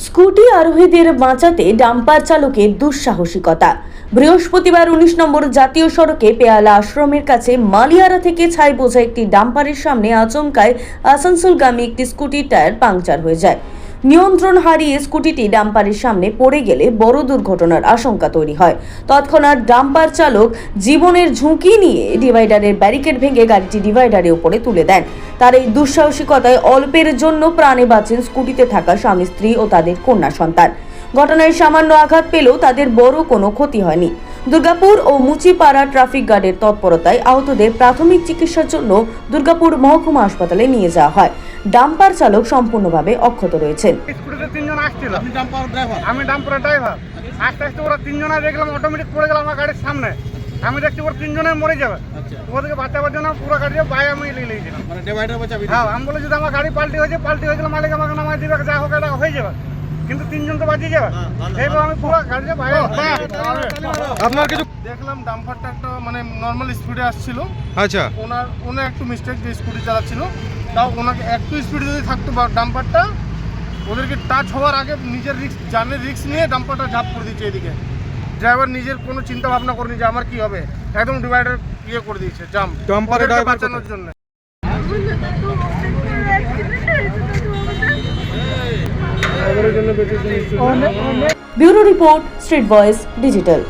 Scooty আরোহীদের বাঁচাতে dumper চালকের দুঃসাহসিকতা। বৃহস্পতিবার 19 নম্বর জাতীয় সড়কে পেয়ালা আশ্রমের কাছে মালিয়ারা থেকে ছাই বোঝা একটি ডাম্পারের সামনে আচমকায় আসানসোলগামী একটি স্কুটির টায়ার পাংচার হয়ে যায়। নিয়ন্ত্রণ হারিয়ে স্কুটিটি ডাম্পারের সামনে পড়ে গেলে বড় দুর্ঘটনার আশঙ্কা তৈরি হয়। তৎক্ষণাৎ ডাম্পার চালক জীবনের ঝুঁকি নিয়ে ডিভাইডারের ব্যারিকেড ভেঙে গাড়িটি ডিভাইডারের উপরে তুলে দেন। তার এই দুঃসাহসিকতায় অল্পের জন্য প্রাণে বাঁচেন স্কুটিতে থাকা স্বামী স্ত্রী ও তাদের কন্যা সন্তান। ঘটনায় সামান্য আঘাত পেলেও তাদের বড় কোনো ক্ষতি হয়নি। দুর্গাপুর ও মুচিপাড়া ট্রাফিক গার্ডের তৎপরতায় আহতদের প্রাথমিক চিকিৎসার জন্য দুর্গাপুর মহকুমা হাসপাতালে নিয়ে যাওয়া হয়। ডাম্পার চালক সম্পূর্ণভাবে অক্ষত রয়েছেন। স্কুটিতে তিনজন আসছিল, আমি ডাম্পার ড্রাইভার। আস্তে আস্তে ওরা তিনজনে দেখলাম অটোমেটিক পড়ে গেল আমার গাড়ির সামনে। আমি দেখছি ওরা তিনজনে মরে যাবে, ওদেরকে বাঁচাবার জন্য পুরো গাড়ি বাইরে আমি নিয়ে নিয়েছিলাম। হ্যাঁ, আমি বলে যদি আমার গাড়ি পাল্টি হয়ে গেলে মালিক আমাকে নামাই দিবে, যা হোক এটা হয়ে যাবে, কিন্তু তিনজন তো বাঁচিয়ে যাবে। এইবার আমি পুরো গাড়ি বাইরে আপনার কিছু দেখলাম ডাম্পারটা একটা মানে নর্মাল স্পিডে আসছিল। আচ্ছা, ওনার একটু মিস্টেক, যে স্কুটি চালাচ্ছিল তাও ওনাকে একটু স্পিডে যদি থাকতো বা ডাম্পারটা ওদেরকে টাচ হওয়ার আগে নিজের রিস্ক, জানের রিস্ক নিয়ে ডাম্পারটা ঝাঁপ করে দিচ্ছে এদিকে। ড্রাইভার নিজের কোনো চিন্তা ভাবনা করেনি যে আমার কি হবে, একদম ডিভাইডার ইয়ে করে দিয়েছে ডাম্পারে ড্রাইভার বাঁচানোর জন্য। Bureau report, street voice digital.